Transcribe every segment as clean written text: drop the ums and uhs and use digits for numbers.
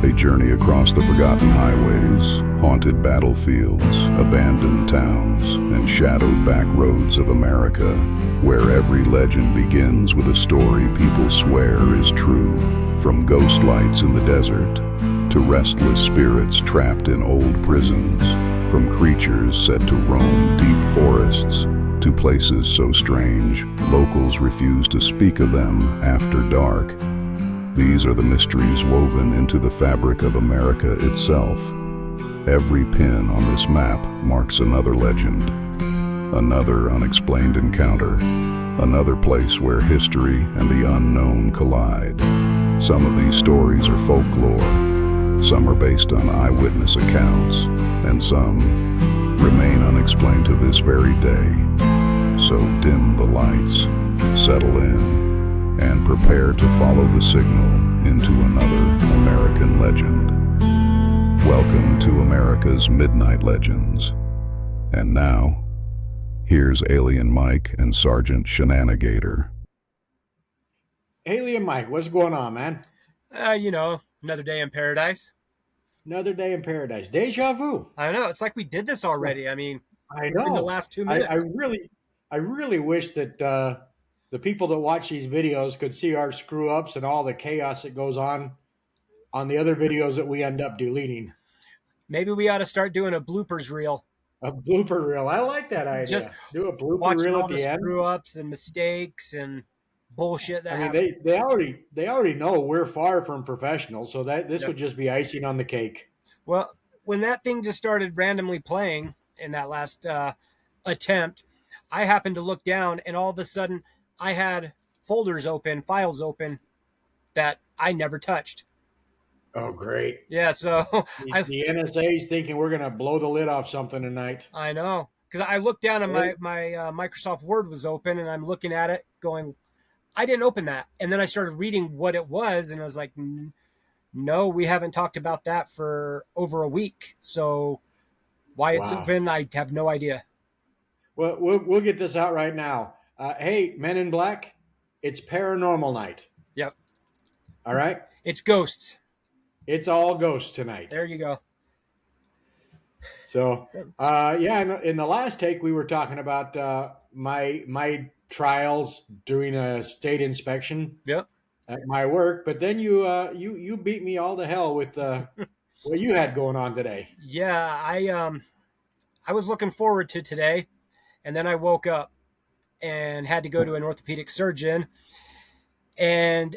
A journey across the forgotten highways, haunted battlefields, abandoned towns, and shadowed back roads of America, where every legend begins with a story people swear is true. From ghost lights in the desert, to restless spirits trapped in old prisons, from creatures said to roam deep forests, to places so strange, locals refuse to speak of them after dark. These are the mysteries woven into the fabric of America itself. Every pin on this map marks another legend, another unexplained encounter, another place where history and the unknown collide. Some of these stories are folklore, some are based on eyewitness accounts, and some remain unexplained to this very day. So dim the lights, settle in, and prepare to follow the signal into another American legend. Welcome to America's Midnight Legends. And now, here's Alien Mike and Sergeant Shenanigator. Alien Mike, what's going on, man? Another day in paradise. Another day in paradise. Deja vu. I know. It's like we did this already. I In the know. last 2 I minutes. really wish that the people that watch these videos could see our screw ups and all the chaos that goes on the other videos that we end up deleting. Maybe we ought to start doing a bloopers reel. A blooper reel. I like that Just idea. Do a blooper watching reel all at the the end. screw ups and mistakes and bullshit that I mean, happened. they already know we're far from professional, so that this Yep. would just be icing on the cake. Well, when that thing just started randomly playing in that last attempt, I happened to look down and all of a sudden I had folders open, files open that I never touched. Oh, great. Yeah, so The NSA's thinking we're going to blow the lid off something tonight. I know because I looked down and my Microsoft Word was open and I'm looking at it going, I didn't open that. And then I started reading what it was and I was like, no, we haven't talked about that for over a week. So why it's Wow. open, I have no idea. Well, we'll get this out right now. Hey, Men in Black, it's paranormal night. Yep. All right? It's ghosts. It's all ghosts tonight. There you go. So, in the last take, we were talking about my trials doing a state inspection Yep. at my work, but then you beat me all to hell with what you had going on today. Yeah, I was looking forward to today, and then I woke up and had to go to an orthopedic surgeon, and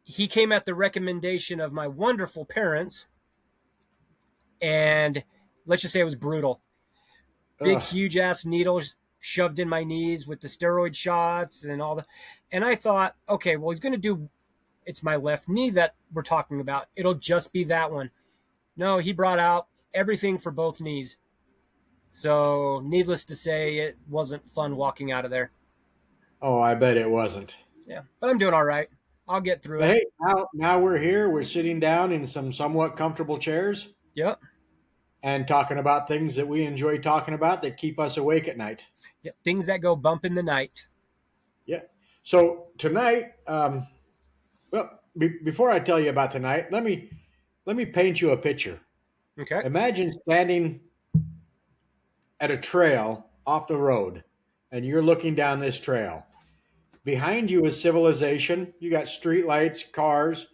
he came at the recommendation of my wonderful parents, and let's just say it was brutal. Big, Ugh. huge ass needles shoved in my knees with the steroid shots and all that. And I thought, okay, well, he's going to do, it's my left knee that we're talking about. It'll just be that one. No, he brought out everything for both knees. So, needless to say, it wasn't fun walking out of there. Oh, I bet it wasn't. Yeah, but I'm doing all right. I'll get through But it. hey, now we're here. We're sitting down in some somewhat comfortable chairs Yep. and talking about things that we enjoy talking about that keep us awake at night. Yep. Things that go bump in the night. Yeah. So tonight, before I tell you about tonight, let me paint you a picture. Okay. Imagine standing at a trail off the road, and you're looking down this trail. Behind you is civilization. You got streetlights, cars,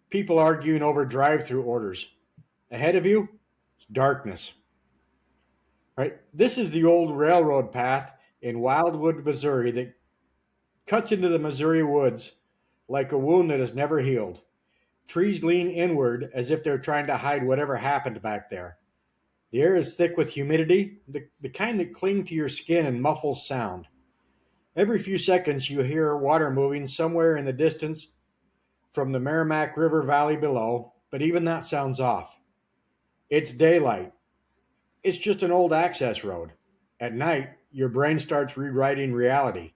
people arguing over drive-through orders. Ahead of you, it's darkness. Right? This is the old railroad path in Wildwood, Missouri that cuts into the Missouri woods like a wound that has never healed. Trees lean inward as if they're trying to hide whatever happened back there. The air is thick with humidity, the kind that cling to your skin and muffles sound. Every few seconds you hear water moving somewhere in the distance from the Merrimack River Valley below, but even that sounds off. It's daylight. It's just an old access road. At night, your brain starts rewriting reality.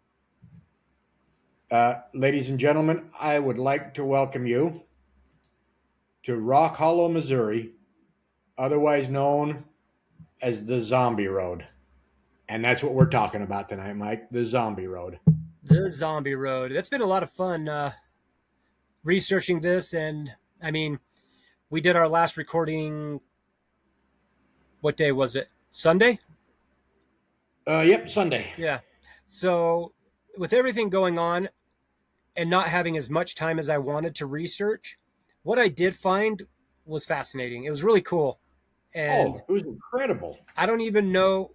Ladies and gentlemen, I would like to welcome you to Rock Hollow, Missouri, otherwise known as the Zombie Road. And that's what we're talking about tonight, Mike, the Zombie Road. The Zombie Road. That's been a lot of fun researching this. And I mean, We did our last recording. What day was it? Sunday? Yep, Sunday. Yeah. So, with everything going on and not having as much time as I wanted to research, what I did find was fascinating. It was really cool. And Oh, it was incredible. I don't even know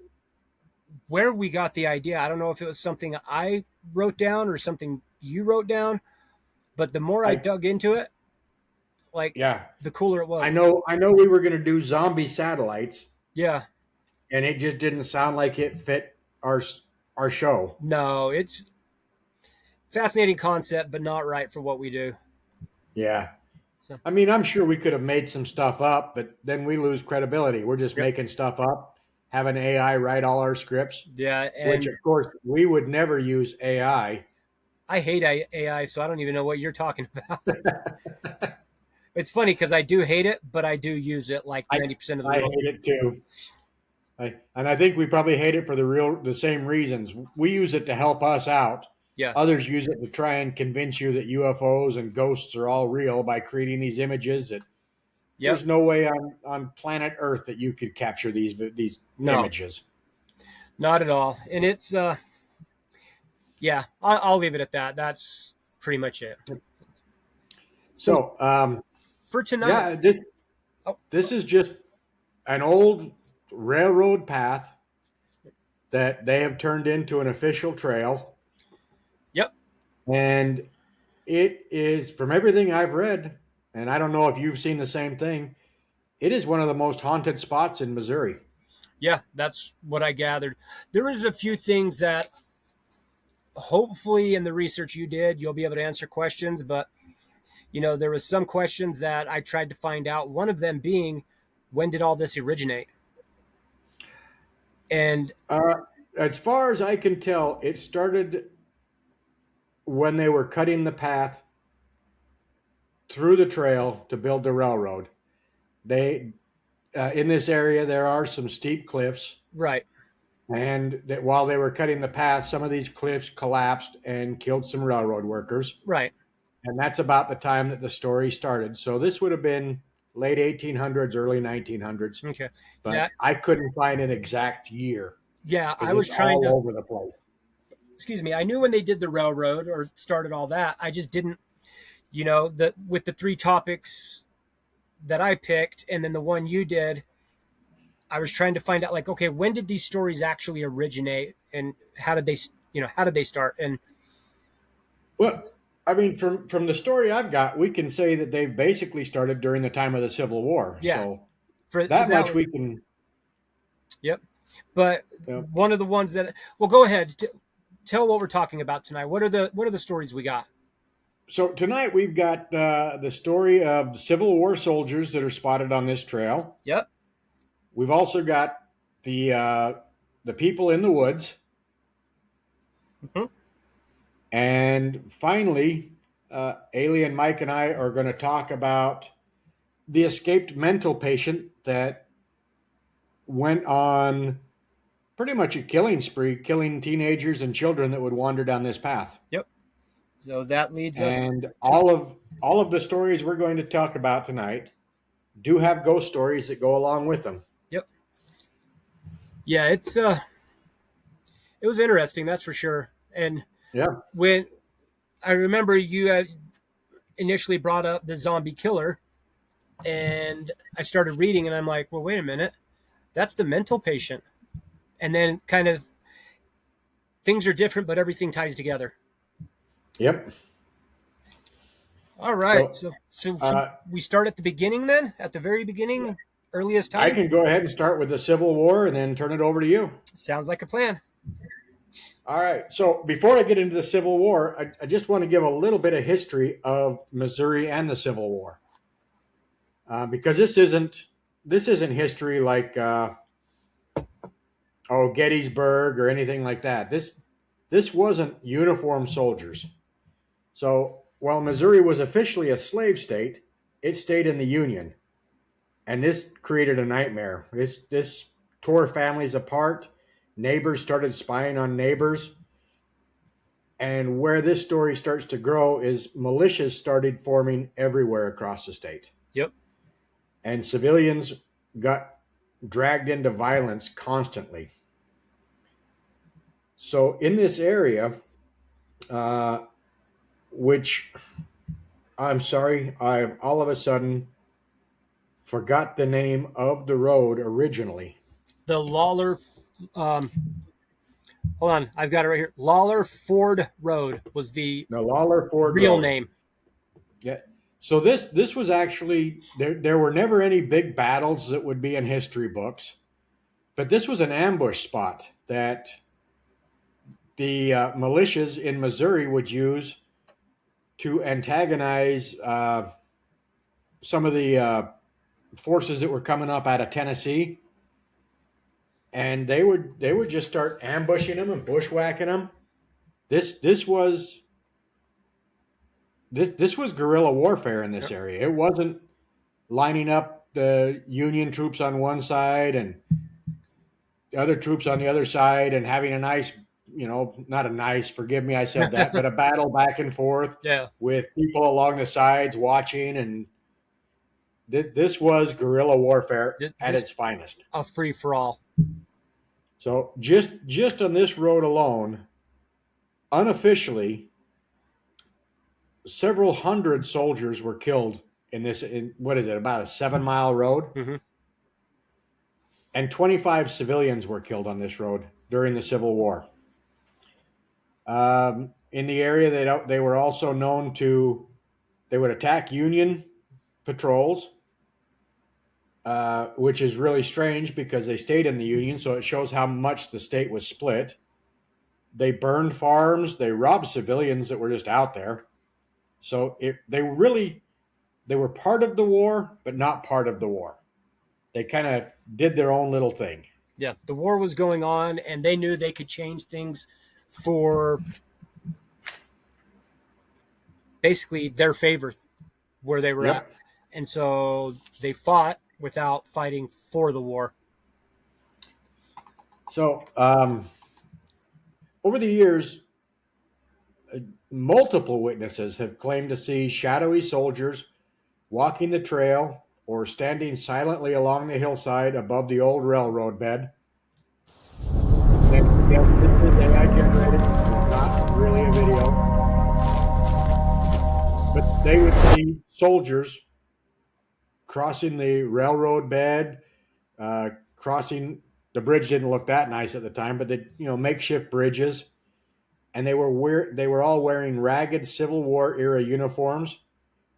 where we got the idea. I don't know if it was something I wrote down or something you wrote down, but the more I I dug into it, like Yeah, the cooler it I was. know. I know we were going to do zombie satellites, Yeah. and it just didn't sound like it fit our show. No, it's fascinating concept, but not right for what we do. Yeah. So, I mean, I'm sure we could have made some stuff up, but then we lose credibility. We're just yep. making stuff up, having AI write all our scripts, Yeah, which and of course we would never use AI. I hate AI, so I don't even know what you're talking about. It's funny because I do hate it, but I do use it like I 90% of the I world. hate it too. And I think we probably hate it for the same reasons. We use it to help us out. Yeah. Others use it to try and convince you that UFOs and ghosts are all real by creating these images that Yep. there's no way on planet Earth that you could capture these No, images. not at all. And it's yeah, I'll leave it at that. That's pretty much it. So So for tonight, yeah, this oh, this is just an old railroad path that they have turned into an official trail, yep, and it is, from everything I've read, and I don't know if you've seen the same thing, it is one of the most haunted spots in Missouri. yeah, that's what I gathered. There is a few things that hopefully in the research you did, you'll be able to answer questions, but there was some questions that I tried to find out. One of them being, when did all this originate? And Uh, as far as I can tell, it started when they were cutting the path through the trail to build the railroad. They In this area there are some steep cliffs, right, and that while they were cutting the path, some of these cliffs collapsed and killed some railroad workers. right, And that's about the time that the story started. So this would have been late 1800s, early 1900s, okay, but yeah, I couldn't find an exact year yeah. I because was it's trying to. all over the place. Excuse me. I knew when they did the railroad or started all that. I just didn't. That with the three topics that I picked, and then the one you did, I was trying to find out like, okay, when did these stories actually originate, and how did they start? And Well, I mean, from the story I've got, we can say that they've basically started during the time of the Civil War. yeah, So for that that much one, we can. yep. But You one of the ones that, well, go ahead, tell what we're talking about tonight. What are the stories we got? So tonight we've got the story of the Civil War soldiers that are spotted on this trail. Yep. We've also got the uh, the people in the woods, Mhm. and finally, Alien Mike and I are going to talk about the escaped mental patient that went on pretty much a killing spree, killing teenagers and children that would wander down this path. Yep. So that leads us And to all of the stories we're going to talk about tonight do have ghost stories that go along with them. yep. Yeah, it was interesting, that's for sure. And Yeah. when I remember you had initially brought up the zombie killer, and I started reading, and I'm like, well, wait a minute, that's the mental patient. And then kind of things are different, but everything ties together. Yep. All right, So so should uh, we start at the beginning then, at the very beginning, earliest I time? can go ahead and start with the Civil War and then turn it over to you. Sounds like a plan. All right. So before I get into the Civil War, I just want to give a little bit of history of Missouri and the Civil War, because this isn't history like Gettysburg or anything like that. This wasn't uniformed soldiers. So while Missouri was officially a slave state, it stayed in the Union, and this created a nightmare. This tore families apart. Neighbors started spying on neighbors. And where this story starts to grow is militias started forming everywhere across the state. Yep. and civilians got dragged into violence constantly. So in this area, uh, which I'm sorry, I all of a sudden forgot the name of the road originally. The Lawler, um, hold on, I've got it right here. Lawler Ford Road was the The Lawler Ford real Road. name. Yeah. So this was actually there were never any big battles that would be in history books, but this was an ambush spot that the militias in Missouri would use to antagonize some of the forces that were coming up out of Tennessee, and they would just start ambushing them and bushwhacking them. This was this was guerrilla warfare in this area. It wasn't lining up the Union troops on one side and the other troops on the other side and having a nice, not a nice, forgive me, I said that, but a battle back and forth Yeah, with people along the sides watching. And this was guerrilla warfare at this its finest. a free for all. So just on this road alone, unofficially, several hundred soldiers were killed in this. In what is it? About a 7 mile road, Mm-hmm. and 25 civilians were killed on this road during the Civil War. In the area, they were also known to they would attack Union patrols, which is really strange because they stayed in the Union, so it shows how much the state was split. They burned farms, they robbed civilians that were just out there. So they were part of the war, but not part of the war. They kind of did their own little thing. Yeah, the war was going on, and they knew they could change things for basically their favor where they were at. Yep. And so they fought without fighting for the war. So over the years, multiple witnesses have claimed to see shadowy soldiers walking the trail or standing silently along the hillside above the old railroad bed. And yes, this is AI generated, it's not really a video. But they would see soldiers crossing the railroad bed, crossing the bridge didn't look that nice at the time, but they makeshift bridges, and they were all wearing ragged Civil War era uniforms,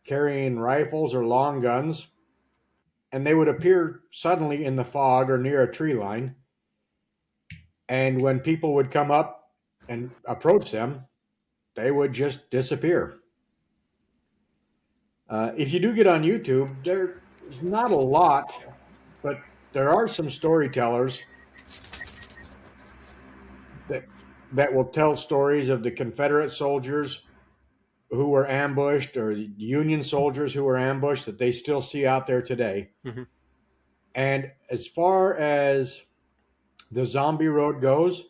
carrying rifles or long guns, and they would appear suddenly in the fog or near a tree line. And when people would come up and approach them, they would just disappear. If you do get on YouTube, there's not a lot, but there are some storytellers that that will tell stories of the Confederate soldiers who were ambushed or the Union soldiers who were ambushed that they still see out there today. Mm-hmm. And as far as the zombie road goes,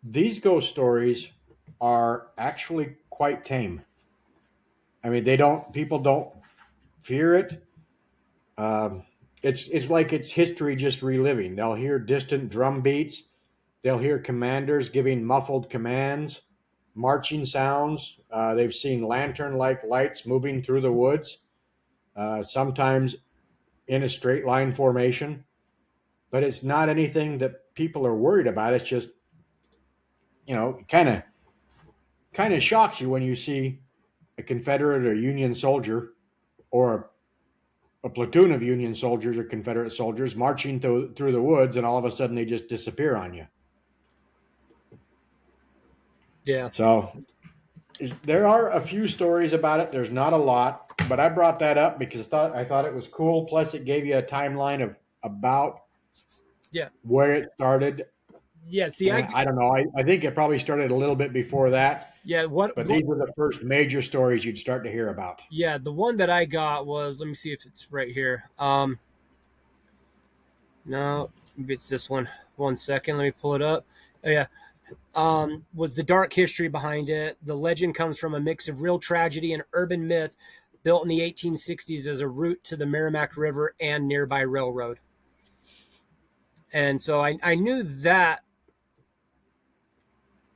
these ghost stories are actually quite tame. I mean, people don't fear it. It's like it's history just reliving. They'll hear distant drum beats. They'll hear commanders giving muffled commands, marching sounds. They've seen lantern-like lights moving through the woods, sometimes in a straight line formation. But it's not anything that people are worried about. It's just, kind of shocks you when you see a Confederate or Union soldier or a platoon of Union soldiers or Confederate soldiers marching through the woods, and all of a sudden they just disappear on you. Yeah. So there are a few stories about it. There's not a lot, but I brought that up because I thought it was cool. Plus, it gave you a timeline of about Yeah. where it started. Yeah. See, I don't know. I think it probably started a little bit before that. yeah. But these were the first major stories you'd start to hear about. Yeah, the one that I got was, let me see if it's right here. No, maybe it's this one. 1 second, let me pull it up. Oh yeah. Was the dark history behind it. The legend comes from a mix of real tragedy and urban myth, built in the 1860s as a route to the Merrimack River and nearby railroad. And so I knew that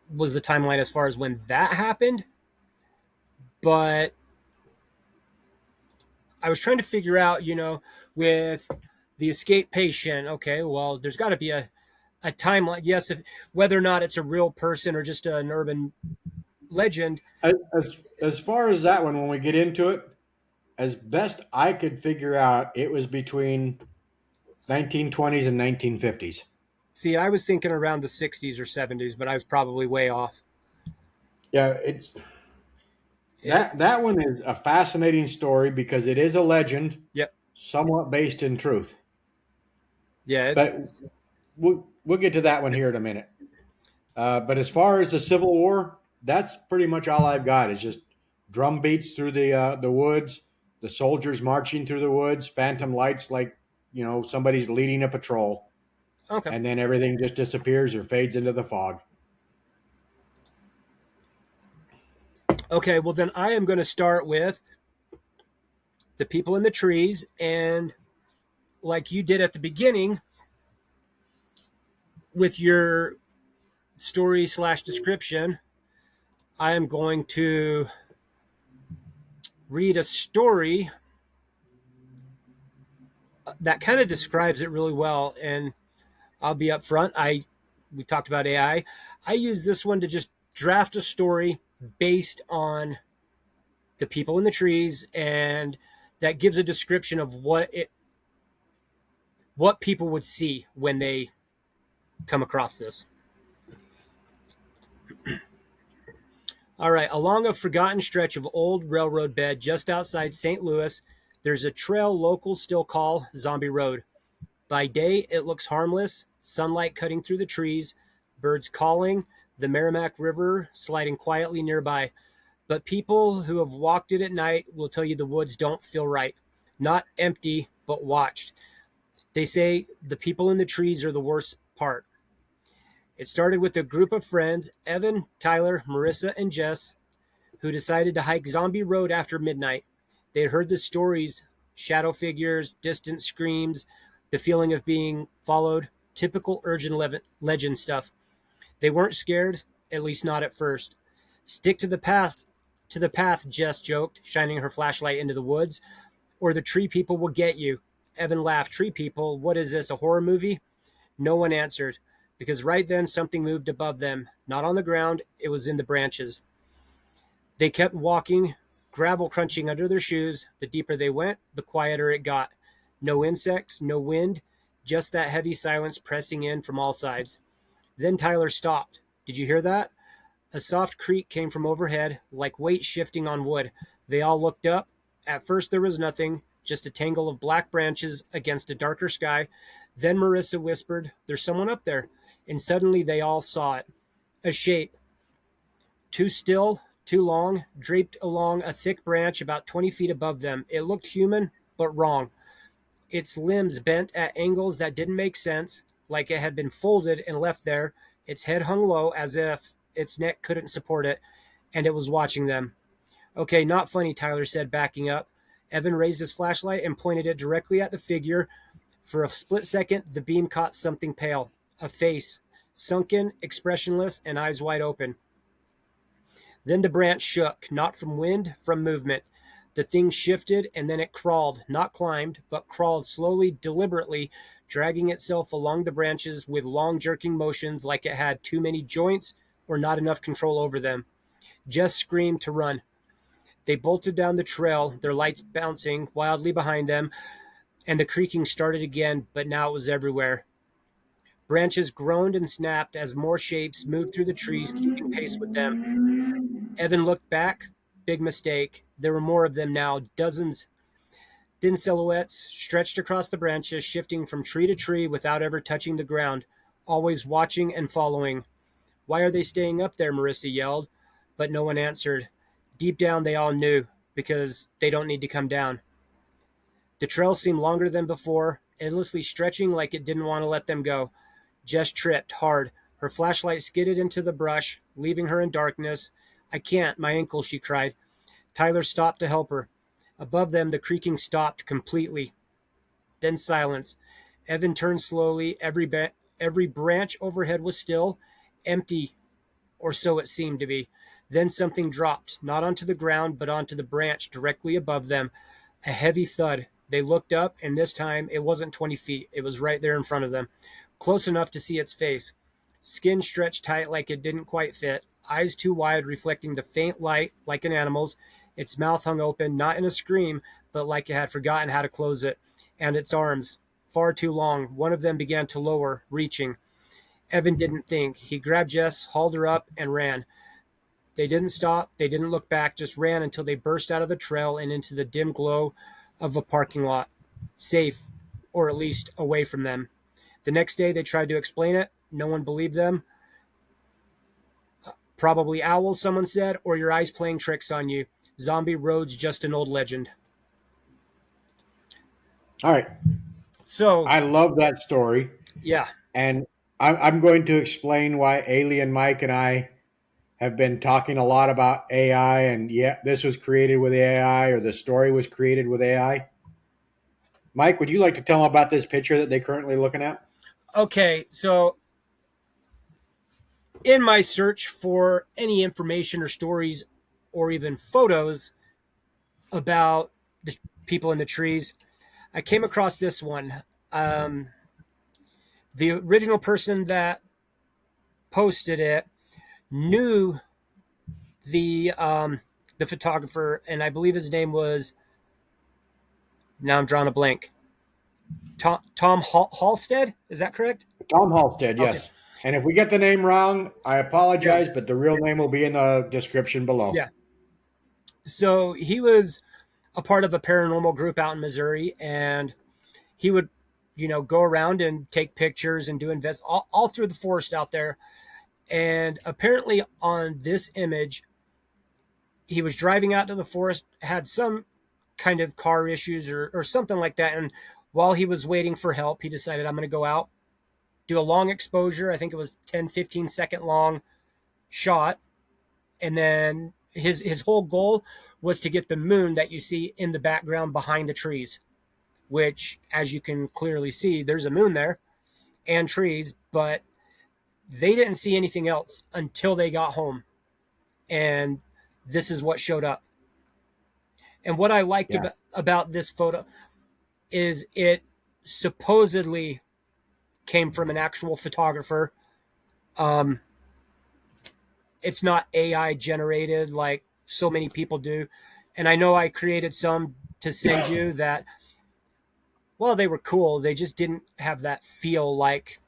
was the timeline as far as when that happened, but I was trying to figure out, with the escape patient, okay, well, there's got to be a timeline. Yes, if, whether or not it's a real person or just an urban legend. As far as that one, when we get into it, as best I could figure out, it was between 1920s and 1950s. See, I was thinking around the 60s or 70s, but I was probably way off. Yeah, it's that one is a fascinating story because it is a legend, Yep. somewhat based in truth. Yeah, But it's we'll get to that one here in a minute. But as far as the Civil War, that's pretty much all I've got. It's just drum beats through the woods, the soldiers marching through the woods, phantom lights like somebody's leading a patrol, okay. and then everything just disappears or fades into the fog. Okay, well, then I am going to start with the people in the trees. And like you did at the beginning with your story slash description, I am going to read a story that kind of describes it really well. And I'll be upfront. We talked about AI. I use this one to just draft a story based on the people in the trees, and that gives a description of what people would see when they come across this. All right, along a forgotten stretch of old railroad bed just outside St. Louis, there's a trail locals still call Zombie Road. By day, it looks harmless, sunlight cutting through the trees, birds calling, the Merrimack River sliding quietly nearby. But people who have walked it at night will tell you the woods don't feel right. Not empty, but watched. They say the people in the trees are the worst part. It started with a group of friends, Evan, Tyler, Marissa, and Jess, who decided to hike Zombie Road after midnight. They had heard the stories, shadow figures, distant screams, the feeling of being followed, typical urgent legend stuff. They weren't scared, at least not at first. Stick to the path, Jess joked, shining her flashlight into the woods, or the tree people will get you. Evan laughed. Tree people? What is this, a horror movie? No one answered, because right then something moved above them. Not on the ground, it was in the branches. They kept walking, gravel crunching under their shoes. The deeper they went, the quieter it got. No insects, no wind, just that heavy silence pressing in from all sides. Then Tyler stopped. Did you hear that? A soft creak came from overhead, like weight shifting on wood. They all looked up. At first there was nothing, just a tangle of black branches against a darker sky. Then Marissa whispered, "There's someone up there." And suddenly they all saw it. A shape. Too still, too long, draped along a thick branch about 20 feet above them. It looked human, but wrong. Its limbs bent at angles that didn't make sense, like it had been folded and left there. Its head hung low as if its neck couldn't support it, and it was watching them. Okay, not funny, Tyler said, backing up. Evan raised his flashlight and pointed it directly at the figure. For a split second, the beam caught something pale. A face, sunken, expressionless, and eyes wide open. Then the branch shook, not from wind, from movement. The thing shifted, and then it crawled, not climbed, but crawled slowly, deliberately, dragging itself along the branches with long jerking motions like it had too many joints or not enough control over them. Jess screamed to run. They bolted down the trail, their lights bouncing wildly behind them, and the creaking started again, but now it was everywhere. Branches groaned and snapped as more shapes moved through the trees, keeping pace with them. Evan looked back. Big mistake. There were more of them now, dozens. Thin silhouettes stretched across the branches, shifting from tree to tree without ever touching the ground, always watching and following. "Why are they staying up there?" Marissa yelled, but no one answered. Deep down, they all knew, because they don't need to come down. The trail seemed longer than before, endlessly stretching like it didn't want to let them go. Jess tripped hard. Her flashlight skidded into the brush, leaving her in darkness. "I can't, my ankle," she cried. Tyler stopped to help her. Above them, the creaking stopped completely. Then silence. Evan turned slowly. Every branch overhead was still, empty, or so it seemed to be. Then something dropped, not onto the ground, but onto the branch directly above them. A heavy thud. They looked up, and this time it wasn't 20 feet. It was right there in front of them, close enough to see its face. Skin stretched tight like it didn't quite fit, eyes too wide, reflecting the faint light like an animal's. Its mouth hung open, not in a scream, but like it had forgotten how to close it. And its arms, far too long. One of them began to lower, reaching. Evan didn't think. He grabbed Jess, hauled her up, and ran. They didn't stop. They didn't look back, just ran until they burst out of the trail and into the dim glow of a parking lot. Safe, or at least away from them. The next day, they tried to explain it. No one believed them. Probably owls, someone said, or your eyes playing tricks on you. Zombie road's just an old legend. All right. So, I love that story. yeah. And I'm going to explain why Alien Mike and I have been talking a lot about AI. And yeah, this was created with AI, or the story was created with AI. Mike, would you like to tell them about this picture that they're currently looking at? Okay, so in my search for any information or stories or even photos about the people in the trees, I came across this one. The original person that posted it knew the photographer, and I believe his name was, now I'm drawing a blank. Tom Halstead, is that correct? Tom Halstead, Okay. yes. And if we get the name wrong, I apologize, Yeah. but the real name will be in the description below. Yeah. So he was a part of a paranormal group out in Missouri, and he would, go around and take pictures and do all through the forest out there. And apparently, on this image, he was driving out to the forest, had some kind of car issues or something like that. And while he was waiting for help, he decided, I'm going to go out, do a long exposure. I think it was 10-15 second long shot. And then his whole goal was to get the moon that you see in the background behind the trees, which, as you can clearly see, there's a moon there and trees, but they didn't see anything else until they got home. And this is what showed up. And what I liked Yeah. about this photo is it supposedly came from an actual photographer. It's not AI generated like so many people do. And I know I created some to send you that, well, they were cool. They just didn't have that feel like,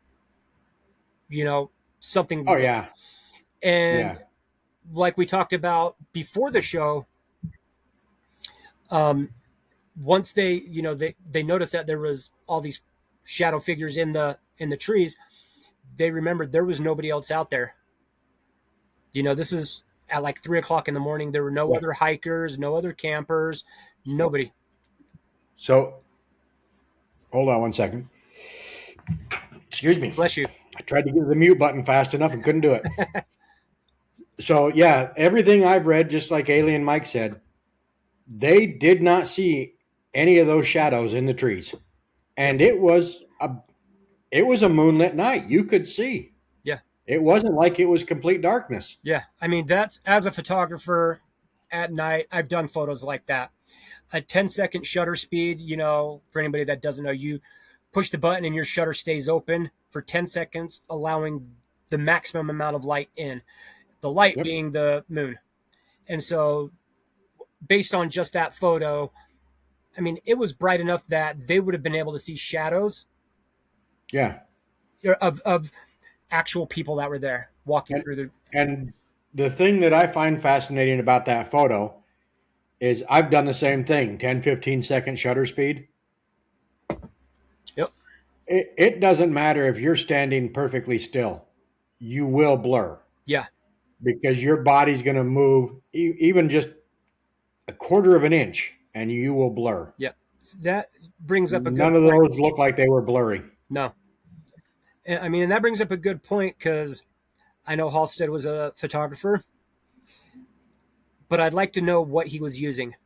something Oh, real. yeah. And Yeah. like we talked about before the show, once they noticed that there was all these shadow figures in the trees, they remembered there was nobody else out there. This is at like 3 o'clock in the morning. There were no Yeah. other hikers, no other campers, nobody. So, hold on one second. Excuse me. Bless you. I tried to get the mute button fast enough and couldn't do it. So, yeah, everything I've read, just like Alien Mike said, they did not see any of those shadows in the trees. And it was a moonlit night. You could see. Yeah. It wasn't like it was complete darkness. Yeah. I mean, that's, as a photographer at night, I've done photos like that. A 10-second shutter speed, for anybody that doesn't know, you push the button and your shutter stays open for 10 seconds, allowing the maximum amount of light in, the light Yep. being the moon. And so, based on just that photo, I mean, it was bright enough that they would have been able to see shadows Yeah. of actual people that were there walking And, through the. and the thing that I find fascinating about that photo is I've done the same thing, 10-15 second shutter speed. Yep. It doesn't matter if you're standing perfectly still. You will blur Yeah. because your body's going to move even just a quarter of an inch and you will blur. Yeah. That brings up a good None of point. those look like they were blurry. No. I mean, and that brings up a good point because I know Halstead was a photographer, but I'd like to know what he was using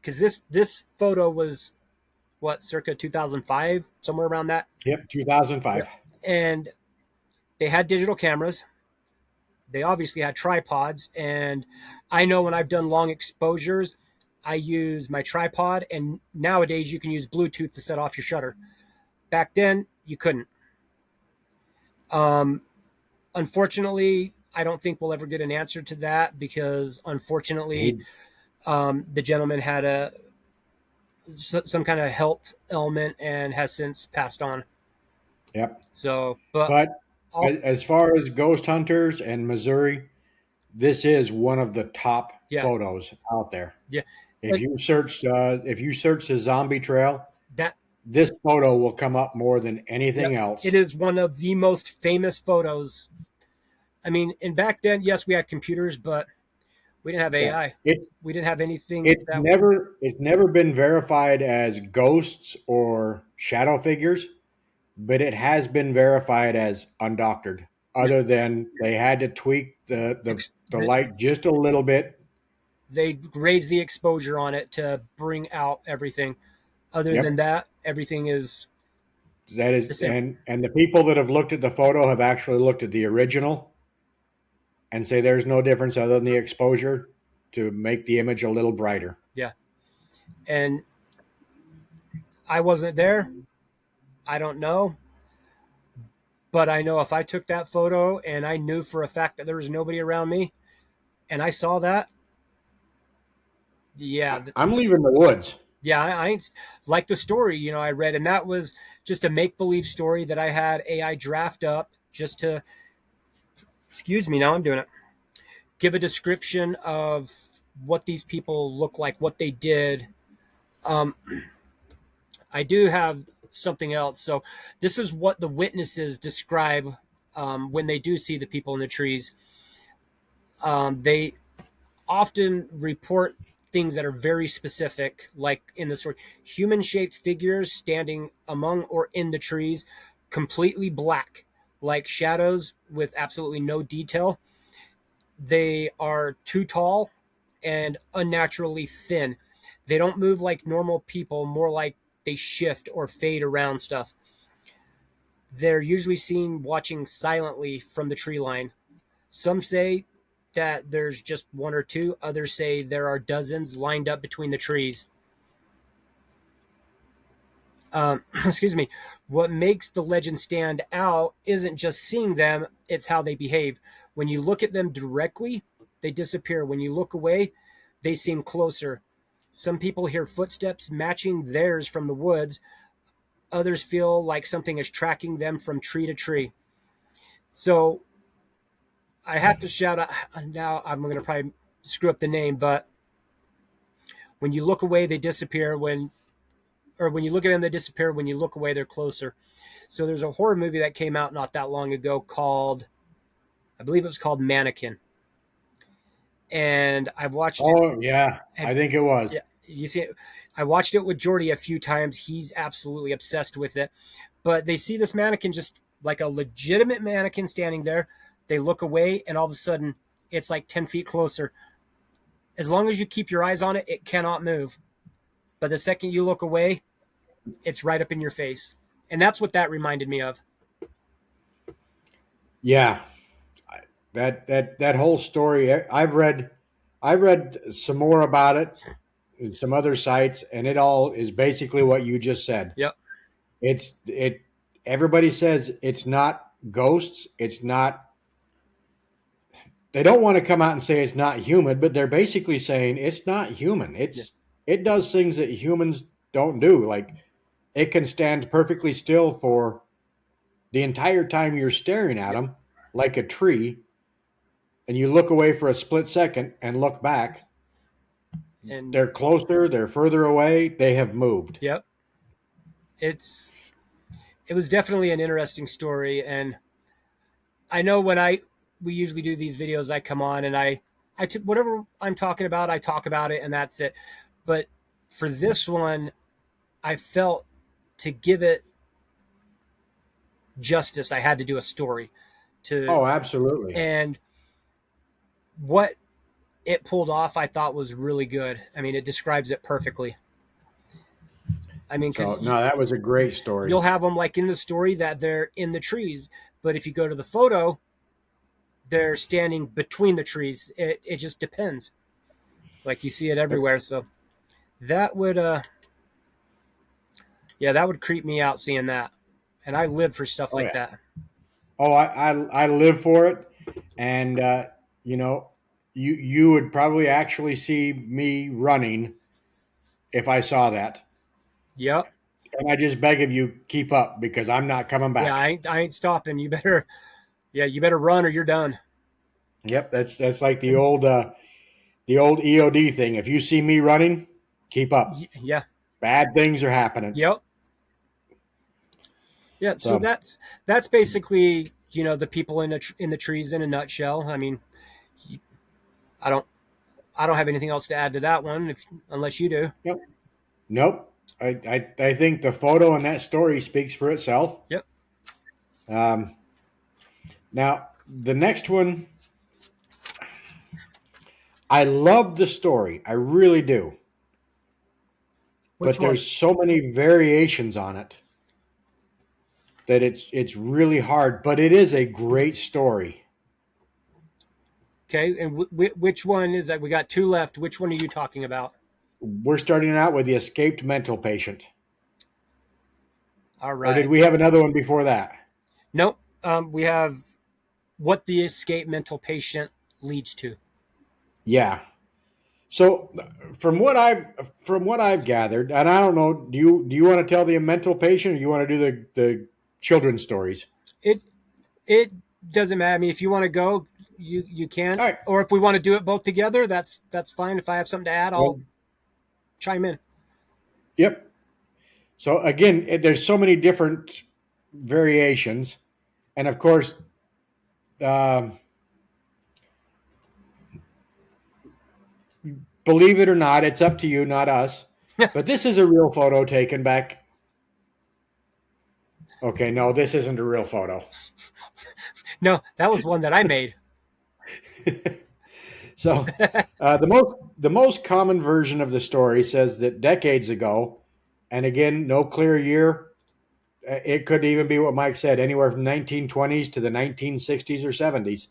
because this photo was what, circa 2005, somewhere around that. Yep, 2005. Yep. And they had digital cameras. They obviously had tripods, and I know when I've done long exposures, I use my tripod, and nowadays you can use Bluetooth to set off your shutter. Back then, you couldn't. Um, Unfortunately, I don't think we'll ever get an answer to that because, unfortunately, He- the gentleman had some kind of health ailment and has since passed on. Yep. So, but But I'll, as far as ghost hunters and Missouri, this is one of the top yeah, photos out there. yeah, If and you search the zombie trail, that this photo will come up more than anything yep, it else. is one of the most famous photos. I mean, and back then, yes, we had computers, but we didn't have Yeah. AI. It We didn't have anything it's that. never been verified as ghosts or shadow figures, but it has been verified as undoctored. Yeah, Other than they had to tweak ex- the light just a little bit. they raised the exposure on it to bring out everything. Other than Yep. that, everything is That the is, same. and the people that have looked at the photo have actually looked at the original and say there's no difference other than the exposure to make the image a little brighter. Yeah, and I wasn't there. I don't know, but I know if I took that photo and I knew for a fact that there was nobody around me, and I saw that, yeah, I'm leaving the woods. yeah, I ain't like the story, I read, and that was just a make believe story that I had AI draft up just to, excuse me, now I'm doing it, give a description of what these people look like, what they did. Um, I do have something else. So this is what the witnesses describe when they do see the people in the trees. They often report things that are very specific, like in the story, human-shaped figures standing among or in the trees, completely black, like shadows with absolutely no detail. They are too tall and unnaturally thin. They don't move like normal people, more like they shift or fade around stuff. They're usually seen watching silently from the tree line. Some say that there's just one or two, others say there are dozens lined up between the trees. Excuse me. What makes the legend stand out isn't just seeing them, it's how they behave. When you look at them directly, they disappear. When you look away, they seem closer. Some people hear footsteps matching theirs from the woods. Others feel like something is tracking them from tree to tree. So I have to shout out. Now I'm going to probably screw up the name, but when you look away, they disappear. When you look at them, they disappear. When you look away, they're closer. So there's a horror movie that came out not that long ago called, I believe it was called Mannequin, and I've watched it. Oh yeah, I think it was. Yeah, you see it. I watched it with Jordy a few times. He's absolutely obsessed with it. But they see this mannequin, just like a legitimate mannequin standing there. They look away, and all of a sudden, it's like 10 feet closer. As long as you keep your eyes on it, it cannot move. But the second you look away, it's right up in your face. And that's what that reminded me of. Yeah, that whole story. I read some more about it in some other sites, and it all is basically what you just said. Yep. It. Everybody says it's not ghosts. It's not. They don't want to come out and say it's not human, but they're basically saying it's not human. Yeah. It does things that humans don't do. Like it can stand perfectly still for the entire time you're staring at Yep. them, like a tree, and you look away for a split second and look back. And They're closer. They're further away. They have moved. yep. It's it was definitely an interesting story, and I know when we usually do these videos, I come on and whatever I'm talking about, I talk about it and that's it. But for this one, I felt to give it justice, I had to do a story to Oh, absolutely. and what it pulled off, I thought was really good. I mean, it describes it perfectly. I mean, So because no, that was a great story. you'll have them like in the story that they're in the trees, but if you go to the photo, they're standing between the trees. It just depends. Like you see it everywhere. So that would yeah, that would creep me out seeing that. And I live for stuff Oh like yeah. that. Oh, I live for it, and you know, you would probably actually see me running if I saw that, Yep. and I just beg of you, keep up because I'm not coming Yeah, back. I ain't stopping. You better yeah, you better run or you're done. Yep, that's like the old EOD thing. If you see me running, keep up. Yeah. Bad things are happening. Yep. Yeah, so So that's basically, the people in the trees in a nutshell. I mean, I don't I don't have anything else to add to that one unless you do. yep. Nope. I think the photo in that story speaks for itself. Yep. Um, now the next one, I love the story. I really do. Which But one? there's so many variations on it that it's really hard. But it is a great story. Okay, and which one is that? We got two left. Which one are you talking about? We're starting out with the escaped mental patient. All Or did right. we have another one before that? Nope. We have what the escape mental patient leads to. Yeah. So from what I've gathered, and I don't know, do you want to tell the mental patient, or you want to do the children's stories? It it doesn't matter. I mean, if you want to go, you can, All right. or if we want to do it both together, that's fine. If I have something to add, I'll Well, chime in. yep. So again, there's so many different variations, and of course, um, believe it or not, it's up to you, not us. But this is a real photo taken back. Okay, no, this isn't a real photo. No, that was one that I made. So, the most common version of the story says that decades ago, and again, no clear year. It could even be what Mike said, anywhere from 1920s to the 1960s or 70s.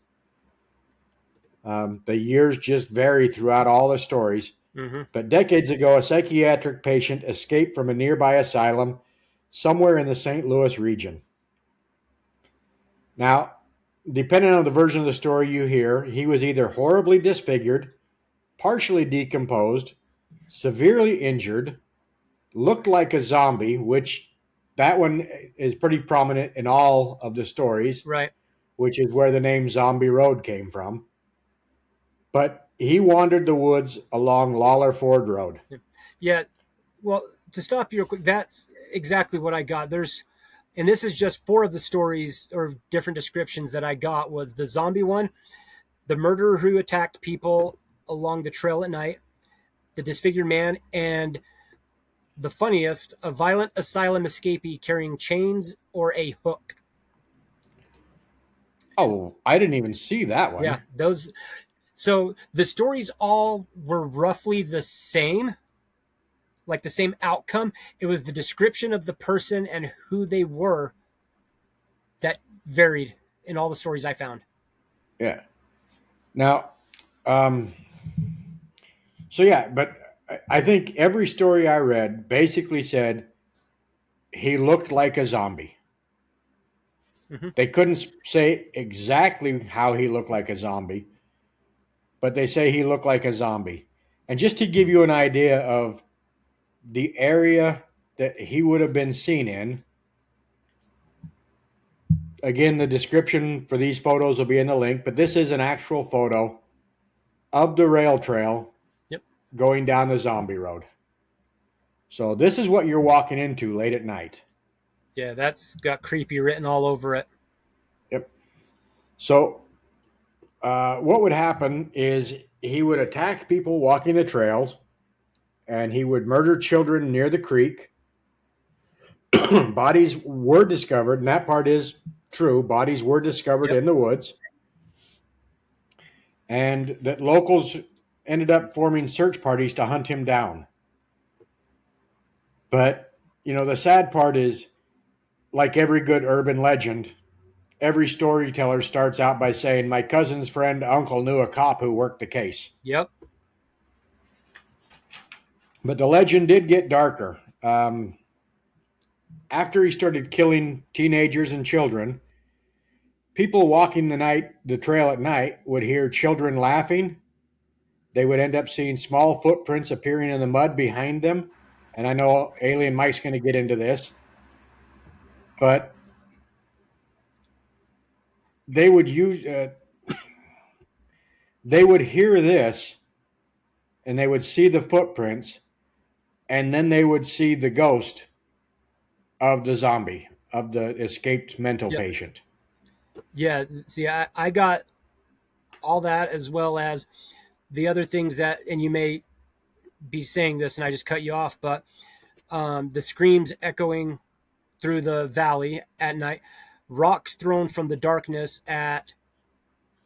The years just vary throughout all the stories. Mm-hmm. But decades ago, a psychiatric patient escaped from a nearby asylum somewhere in the St. Louis region. Now, depending on the version of the story you hear, he was either horribly disfigured, partially decomposed, severely injured, looked like a zombie, which that one is pretty prominent in all of the stories, Right. which is where the name Zombie Road came from. But he wandered the woods along Lawler Ford Road. Yeah. Well, to stop you real quick, that's exactly what I got. And this is just four of the stories or different descriptions that I got was the zombie one, the murderer who attacked people along the trail at night, the disfigured man, and the funniest, a violent asylum escapee carrying chains or a hook. Oh, I didn't even see that Yeah, one. those. So the stories all were roughly the same, like the same outcome. It was the description of the person and who they were that varied in all the stories I found. Yeah. Now, um, so yeah, but I think every story I read basically said he looked like a zombie. Mm-hmm. They couldn't say exactly how he looked like a zombie, but they say he looked like a zombie. And just to give you an idea of the area that he would have been seen in, again, the description for these photos will be in the link, but this is an actual photo of the rail trail Yep. going down the zombie road. So this is what you're walking into late at night. Yeah, that's got creepy written all over it. Yep. So what would happen is he would attack people walking the trails, and he would murder children near the creek. Bodies were discovered, and that part is true. Bodies were discovered Yep. in the woods, and that locals ended up forming search parties to hunt him down. But, the sad part is, like every good urban legend, every storyteller starts out by saying, my cousin's friend uncle knew a cop who worked the case. Yep. But the legend did get darker. After he started killing teenagers and children, people walking the trail at night would hear children laughing. They would end up seeing small footprints appearing in the mud behind them. And I know Alien Mike's going to get into this, but they would they would hear this, and they would see the footprints, and then they would see the ghost of the zombie, of the escaped mental Yep. patient. Yeah. See, I got all that, as well as the other things that, and you may be saying this and I just cut you off, but the screams echoing through the valley at night, rocks thrown from the darkness at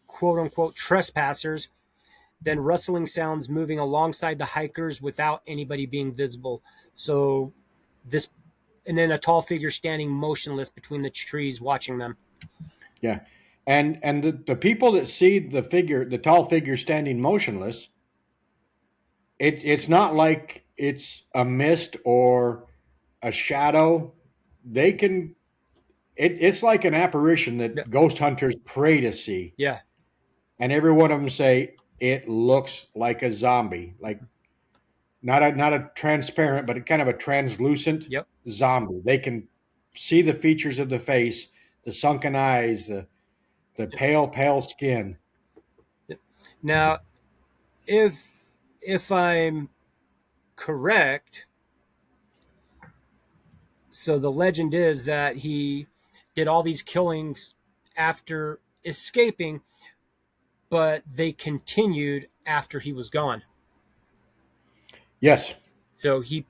quote unquote trespassers, then rustling sounds moving alongside the hikers without anybody being visible. So this, and then a tall figure standing motionless between the trees watching them. Yeah. And the people that see the tall figure standing motionless, it's not like it's a mist or a shadow. It's like an apparition that Yeah. ghost hunters pray to see. Yeah. And every one of them say it looks like a zombie, like not a transparent, but kind of a translucent Yep. zombie. They can see the features of the face, the sunken eyes, the pale skin. Now, if I'm correct, so the legend is that he did all these killings after escaping, but they continued after he was gone. Yes. So he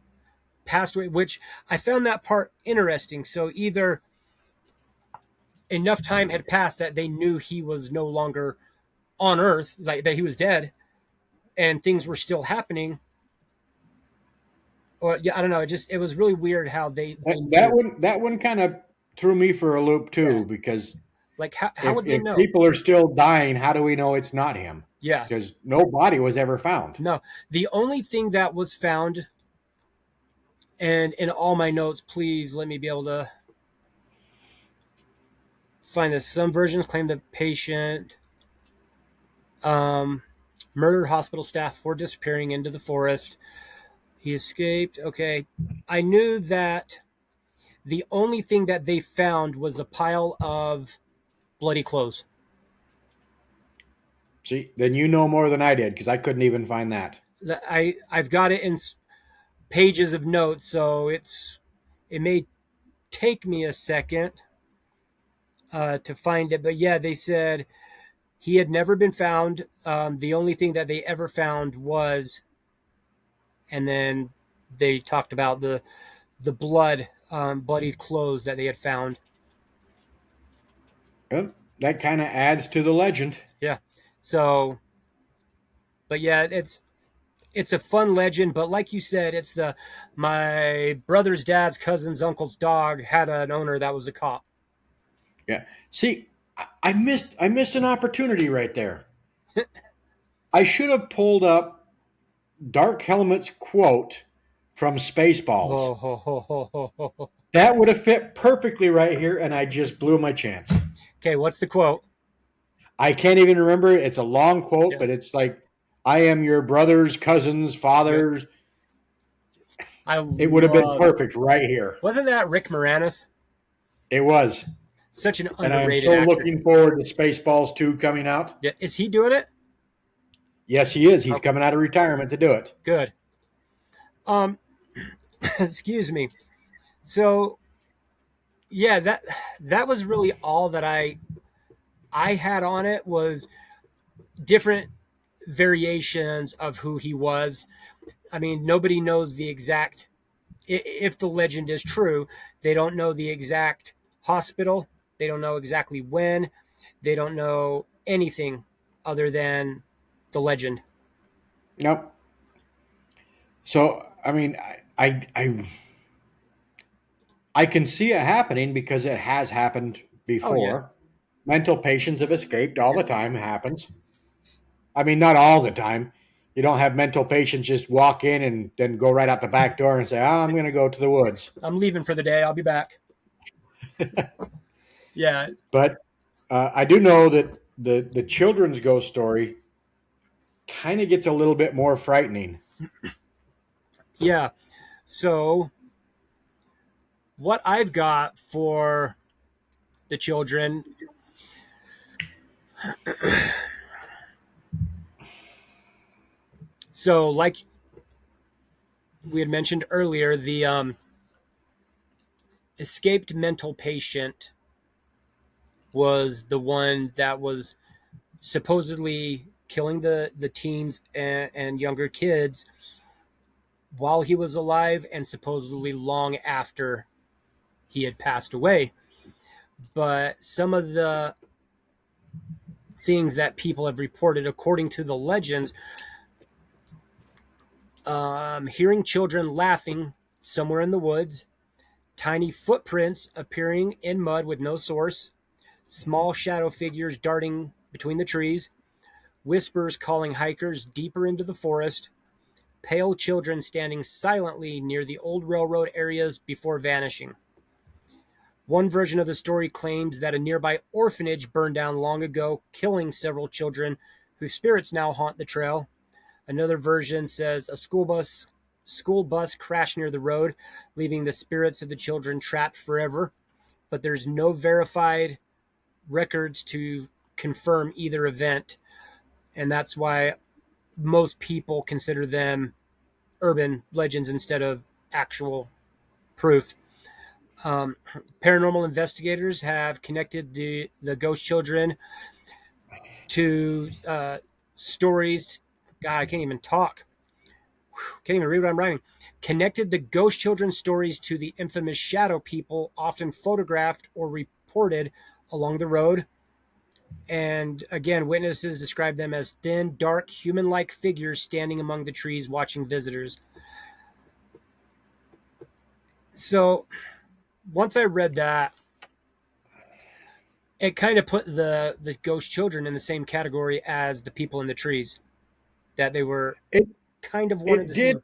passed away, which I found that part interesting. So either enough time had passed that they knew he was no longer on Earth, like that he was dead, and things were still happening. Or yeah, I don't know. It was really weird how they knew. That one kind of threw me for a loop Yeah. too, because Like how would they if know? people are still dying, how do we know it's not him? Yeah. Because no body was ever found. No. The only thing that was found, and in all my notes, please let me be able to find this. Some versions claim the patient murdered hospital staff for disappearing into the forest. He escaped. Okay. I knew that the only thing that they found was a pile of bloody clothes. See, then you know more than I did, because I couldn't even find that. I've got it in pages of notes, so it may take me a second to find it. But yeah, they said he had never been found. The only thing that they ever found was, and then they talked about the blood, bloodied clothes that they had found. Well, that kind of adds to the legend. Yeah. So, but yeah, it's a fun legend. But like you said, it's my brother's dad's cousin's uncle's dog had an owner that was a cop. Yeah. See, I missed an opportunity right there. I should have pulled up Dark Helmet's quote from Spaceballs. Oh, ho, ho, ho, ho, ho, ho. That would have fit perfectly right here, and I just blew my chance. Okay, what's the quote? I can't even remember it. It's a long quote, Yeah. but it's like, I am your brother's, cousin's, father's. It would have been perfect right here. Wasn't that Rick Moranis? It was. Such an And I am underrated so actor. looking forward to Spaceballs 2 coming out. Yeah, is he doing it? Yes, he is. He's Okay. coming out of retirement to do it. Good. Excuse me. So, yeah, that was really all that I had on it, was different variations of who he was. I mean, nobody knows the exact, if the legend is true, they don't know the exact hospital. They don't know exactly when. They don't know anything other than the legend. Nope. So I mean, I can see it happening because it has happened Oh yeah, before. Mental patients have escaped all the time. It happens. I mean, not all the time. You don't have mental patients just walk in and then go right out the back door and say, "Oh, I'm going to go to the woods." I'm leaving for the day. I'll be back. Yeah, But I do know that the children's ghost story kind of gets a little bit more frightening. yeah. So what I've got for the children, so like we had mentioned earlier, the escaped mental patient was the one that was supposedly killing the teens and younger kids while he was alive and supposedly long after he had passed away. But some of the things that people have reported, according to the legends, hearing children laughing somewhere in the woods, tiny footprints appearing in mud with no source, small shadow figures darting between the trees, whispers calling hikers deeper into the forest, pale children standing silently near the old railroad areas before vanishing. One version of the story claims that a nearby orphanage burned down long ago, killing several children whose spirits now haunt the trail. Another version says a school bus crashed near the road, leaving the spirits of the children trapped forever, but there's no verified records to confirm either event, and that's why most people consider them urban legends instead of actual proof. Um, Paranormal investigators have connected the ghost children to stories. God, I can't even talk. Can't even read what I'm writing. Connected the ghost children stories to the infamous shadow people, often photographed or reported along the road. And again, witnesses describe them as thin, dark, human like figures standing among the trees watching visitors. So once I read that, it kind of put the ghost children in the same category as the people in the trees, that they were It kind of one and it the did same.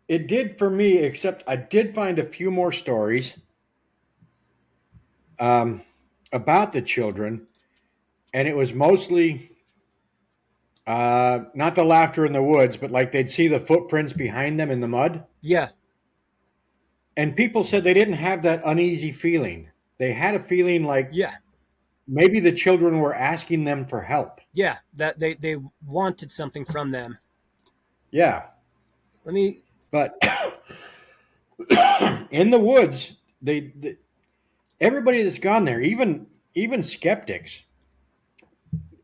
it did for me, except I did find a few more stories um, about the children, and it was mostly not the laughter in the woods, but like they'd see the footprints behind them in the mud. Yeah, And people said they didn't have that uneasy feeling. They had a feeling like yeah, maybe the children were asking them for help. yeah. That they wanted something from them. Yeah. Let me. But in the woods, everybody that's gone there, even skeptics,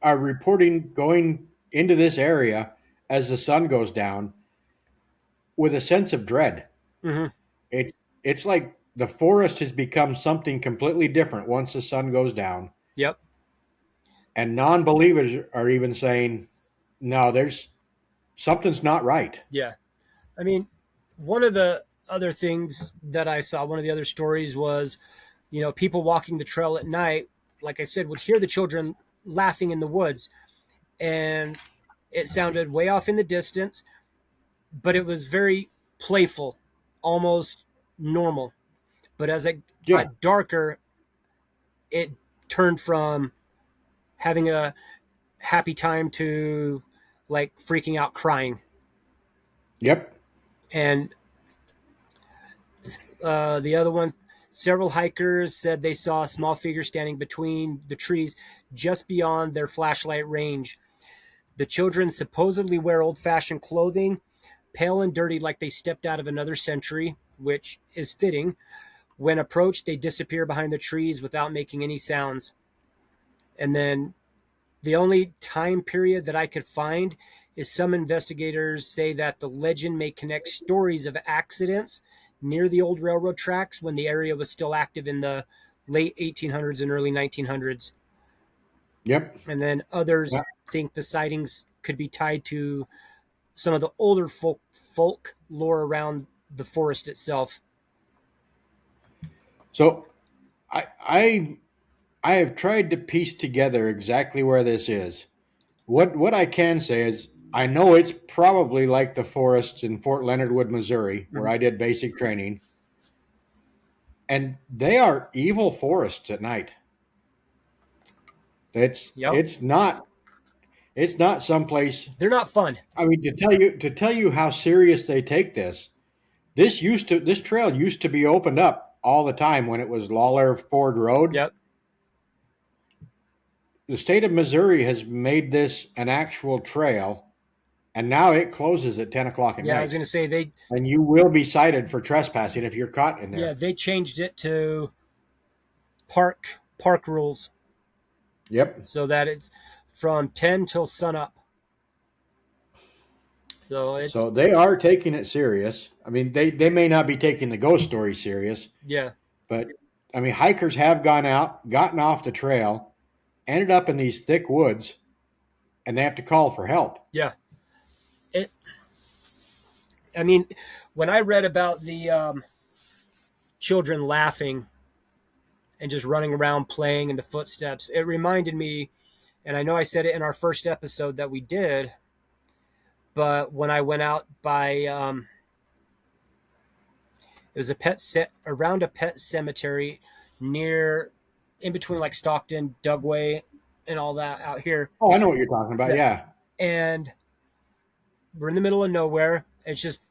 are reporting going into this area as the sun goes down with a sense of dread. Mhm. It it's like the forest has become something completely different once the sun goes down. Yep. And non-believers are even saying, "No, there's something's not right." Yeah. I mean, one of the other things that I saw, one of the other stories was, people walking the trail at night, like I said, would hear the children laughing in the woods, and it sounded way off in the distance, but it was very playful, almost normal. But as it Yeah. got darker, it turned from having a happy time to like freaking out crying. Yep. And the other one, several hikers said they saw a small figure standing between the trees just beyond their flashlight range. The children supposedly wear old fashioned clothing, pale and dirty like they stepped out of another century, which is fitting. When approached, they disappear behind the trees without making any sounds. And then the only time period that I could find is some investigators say that the legend may connect stories of accidents near the old railroad tracks when the area was still active in the late 1800s and early 1900s. Yep. And then others think the sightings could be tied to some of the older folklore around the forest itself. So I I have tried to piece together exactly where this is. What I can say is I know it's probably like the forests in Fort Leonard Wood, Missouri, where Mhm. I did basic training, and they are evil forests at night. It's Yep. it's not it's not someplace. They're not fun. I mean, to tell you how serious they take this. This trail used to be opened up all the time when it was Lawler Ford Road. Yep. The state of Missouri has made this an actual trail, and now it closes at 10 o'clock at Yeah, I was night. going to say And you will be cited for trespassing if you're caught in yeah, there. they changed it to park rules Yep. so that it's from 10 till sun up. So it's So they are taking it serious. I mean, they may not be taking the ghost story serious, yeah. but I mean, hikers have gone out, gotten off the trail, ended up in these thick woods, and they have to call for help. Yeah. It I mean, when I read about the children laughing and just running around playing in the footsteps, it reminded me, and I know I said it in our first episode that we did, but when I went out by it was a pet set around a pet cemetery near in between like Stockton, Dugway, and all that out here. Oh, I know what you're talking about. Yeah. Yeah. And we're in the middle of nowhere. It's just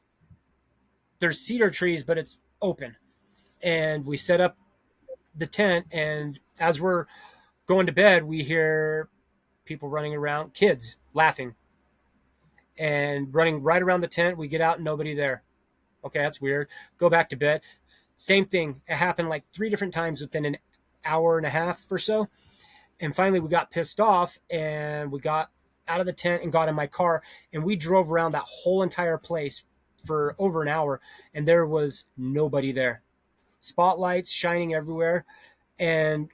there's cedar trees, but it's open. And we set up the tent, and as we're going to bed, we hear people running around, kids laughing and running right around the tent. We get out, nobody there. Okay, that's weird. Go back to bed. Same thing. It happened like 3 different times within an hour and a half or so. And finally, we got pissed off and we got out of the tent and got in my car. And we drove around that whole entire place for over an hour. And there was nobody there. Spotlights shining everywhere. And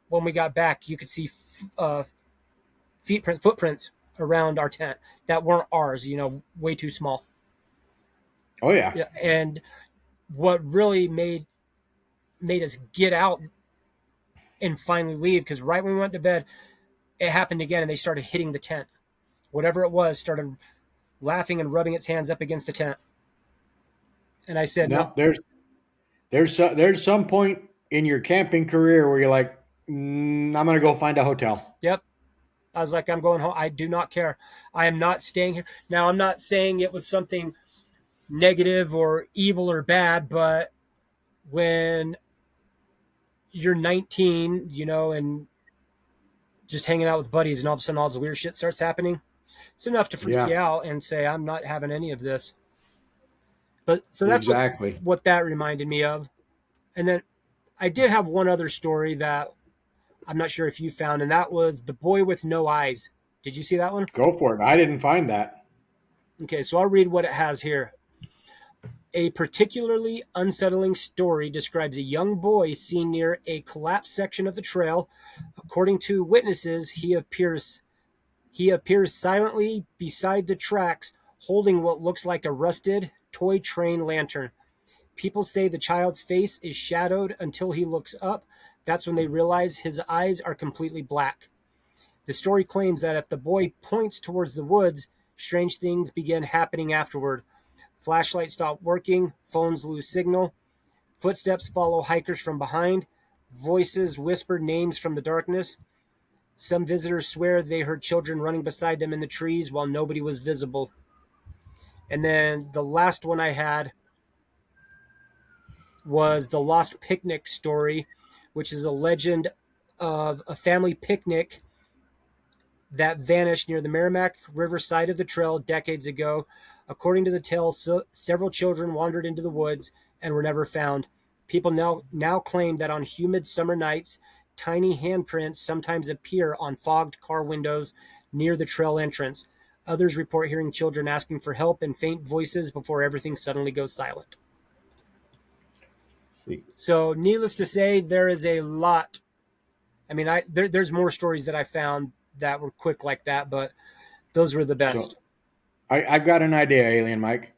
when we got back, you could see footprints around our tent that weren't ours, way too small. Oh, yeah. Yeah. And what really made us get out and finally leave, because right when we went to bed, it happened again, and they started hitting the tent. Whatever it was started laughing and rubbing its hands up against the tent. And I said, No, "No, there's some point in your camping career where you're like, I'm going to go find a hotel. yep." I was like, "I'm going home. I do not care. I am not staying here." Now, I'm not saying it was something negative or evil or bad, but when you're 19, and just hanging out with buddies, and all of a sudden all this weird shit starts happening, it's enough to freak Yeah, you out and say, "I'm not having any of this." But so that's exactly. what that reminded me of. And then I did have one other story that I'm not sure if you found, and that was The Boy with No Eyes. Did you see that one? Go for it. I didn't find that. Okay, so I'll read what it has here. A particularly unsettling story describes a young boy seen near a collapsed section of the trail. According to witnesses, he appears silently beside the tracks, holding what looks like a rusted toy train lantern. People say the child's face is shadowed until he looks up. That's when they realize his eyes are completely black. The story claims that if the boy points towards the woods, strange things begin happening afterward. Flashlights stop working, phones lose signal, footsteps follow hikers from behind, voices whisper names from the darkness. Some visitors swear they heard children running beside them in the trees while nobody was visible. And then the last one I had was the Lost Picnic story, which is a legend of a family picnic that vanished near the Merrimack River side of the trail decades ago. According to the tale, several children wandered into the woods and were never found. People now claim that on humid summer nights, tiny handprints sometimes appear on fogged car windows near the trail entrance. Others report hearing children asking for help and faint voices before everything suddenly goes silent. So, needless to say, there is a lot. I mean, there's more stories that I found that were quick like that, but Those were the best. So I've got an idea, Alien Mike.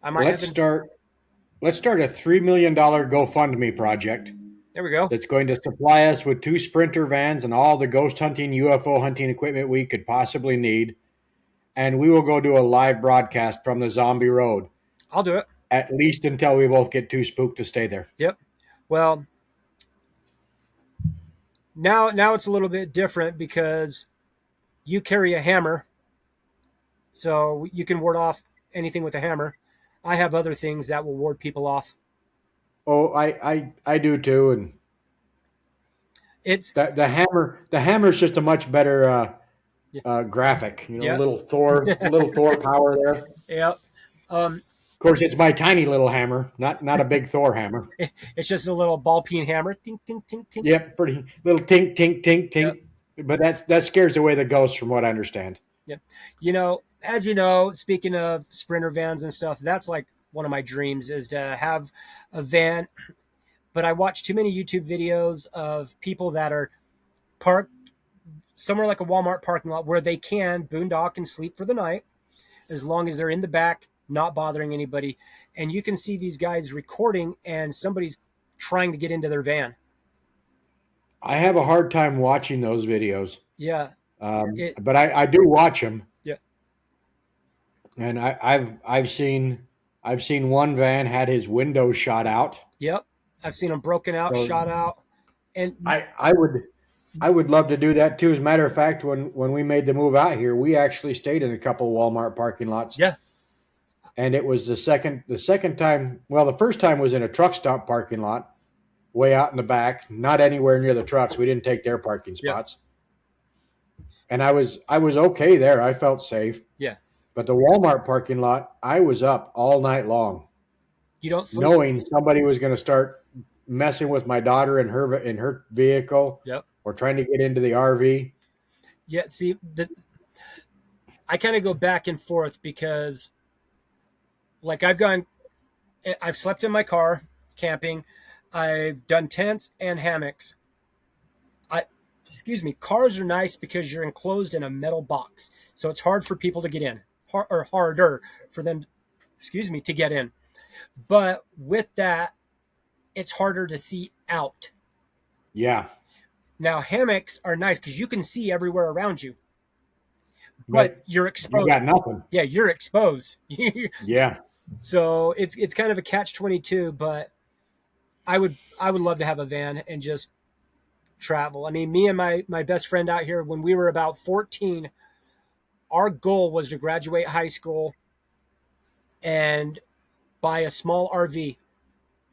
I might have Let's been. start let's start a $3 million GoFundMe project There we go. that's going to supply us with 2 Sprinter vans and all the ghost hunting, UFO hunting equipment we could possibly need. And we will go do a live broadcast from the Zombie Road, I'll do it. at least until we both get too spooked to stay there. Yep. Well, now it's a little bit different because you carry a hammer, so you can ward off anything with a hammer. I have other things that will ward people off. Oh, I do too. And It's the hammer's just a much better yeah, graphic. yeah, Little Thor power there. Of yeah. Um, course, it's my tiny little hammer, not a big Thor hammer. it's just a little ball peen hammer. Tink, tink, tink, tink. Yep, pretty little tink tink tink Yep, tink. But that scares away the ghosts, from what I understand. yep. You know, as you know, speaking of Sprinter vans and stuff, that's like one of my dreams is to have a van. But I watch too many YouTube videos of people that are parked somewhere like a Walmart parking lot where they can boondock and sleep for the night as long as they're in the back, not bothering anybody. And you can see these guys recording and somebody's trying to get into their van. I have a hard time watching those videos, Yeah. It but I do watch them, yeah. and I've seen one van had his window shot out. Yep. I've seen them broken out, So shot out. And I would love to do that too. As a matter of fact, when we made the move out here, we actually stayed in a couple Walmart parking lots, yeah. and it was the second time. Well, the first time was in a truck stop parking lot, way out in the back, not anywhere near the trucks. We didn't take their parking Yeah. spots, and I was okay there. I felt safe. Yeah. But the Walmart parking lot, I was up all night long, You don't sleep. knowing somebody was going to start messing with my daughter in her vehicle, Yep. or trying to get into the RV. Yeah. See, I kind of go back and forth because like I've slept in my car camping. I've done tents and hammocks. I, excuse me, cars are nice because you're enclosed in a metal box. So it's hard for people to get in, or harder for them, excuse me, to get in. But with that, it's harder to see out. Yeah, Now, hammocks are nice because you can see everywhere around you, but but you're you exposed. got nothing. Yeah, you're exposed. Yeah, So it's kind of a catch-22, but I would love to have a van and just travel. I mean, me and my best friend out here when we were about 14, our goal was to graduate high school and buy a small RV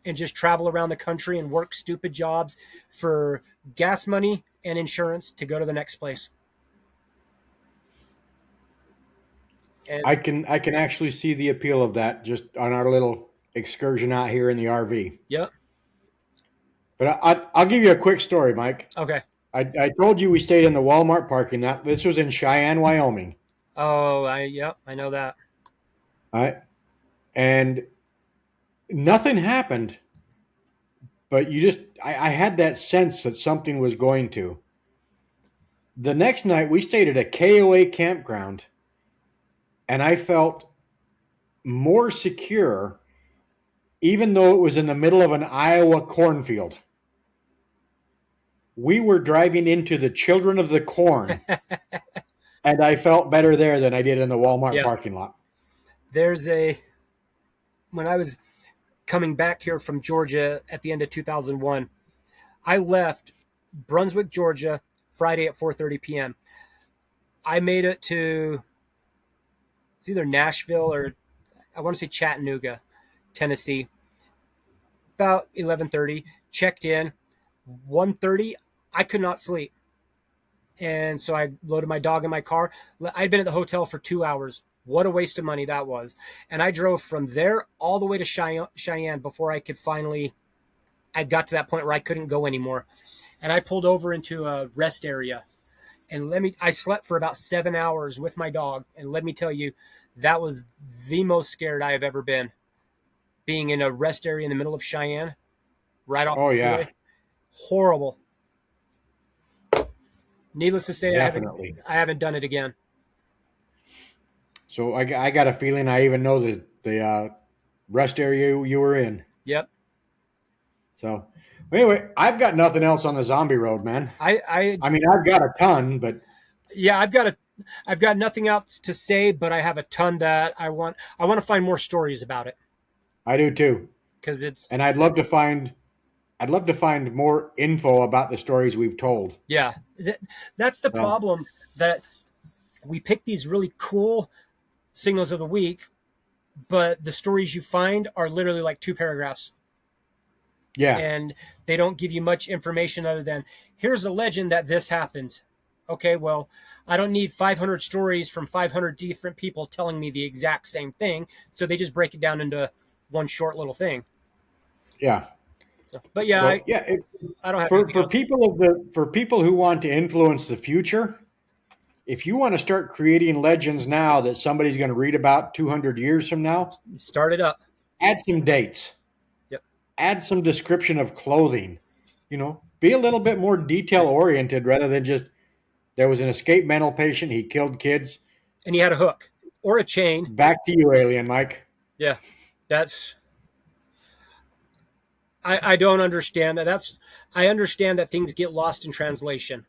and just travel around the country and work stupid jobs for gas money and insurance to go to the next place. And I can actually see the appeal of that just on our little excursion out here in the RV. yep. But I'll give you a quick story, Mike. Okay. I told you we stayed in the Walmart parking lot. This was in Cheyenne, Wyoming. Oh, I know that. All right. And nothing happened, but I had that sense that something was going to. The next night, we stayed at a KOA campground, and I felt more secure, even though it was in the middle of an Iowa cornfield. We were driving into the children of the corn, and I felt better there than I did in the Walmart Yeah. parking lot. There's when I was coming back here from Georgia at the end of 2001, I left Brunswick, Georgia, Friday at 4:30 p.m. I made it to it's either Nashville or I want to say Chattanooga, Tennessee, about 11:30. Checked in 1:30. I could not sleep, and so I loaded my dog in my car. I'd been at the hotel for 2 hours. What a waste of money that was! And I drove from there all the way to Cheyenne before I could finally. I got to that point where I couldn't go anymore, and I pulled over into a rest area. And I slept for about 7 hours with my dog. And let me tell you, that was the most scared I have ever been. Being in a rest area in the middle of Cheyenne, right off Oh, the yeah, freeway. Horrible. Needless to say, definitely. I haven't done it again. So I got a feeling I even know the rest area you were in. Yep. So anyway, I've got nothing else on the zombie road, man. I I mean, I've got a ton, but yeah, I've got nothing else to say, but I have a ton that I want to find more stories about it I do too. because it's And I'd love to find more info about the stories we've told. yeah, that's the So problem that we pick these really cool signals of the week, but the stories you find are literally like two paragraphs yeah, and they don't give you much information other than here's a legend that this happens. Okay, well, I don't need 500 stories from 500 different people telling me the exact same thing, so they just break it down into one short little thing. yeah. So, but yeah, So yeah, I don't have anything for else. for people who want to influence the future, if you want to start creating legends now that somebody's going to read about 200 years from now, Start it up. add some dates, Yep. add some description of clothing. Be a little bit more detail oriented rather than just there was an escaped mental patient, he killed kids. And he had a hook or a chain. Back to you, Alien Mike. Yeah, that's I don't understand that. I understand that things get lost in translation,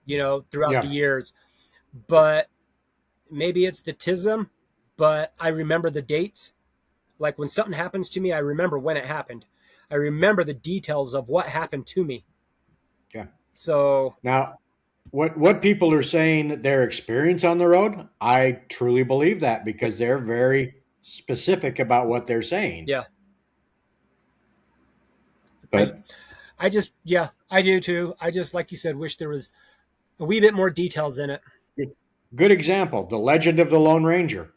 throughout the Yeah. years, but maybe it's the tism, but I remember the dates. Like when something happens to me, I remember when it happened. I remember the details of what happened to me. Yeah. So, Now, what people are saying that their experience on the road, I truly believe that because they're very specific about what they're saying. yeah. I But yeah, I do too. I just like you said wish there was a wee bit more details in it. good example, the Legend of the Lone Ranger.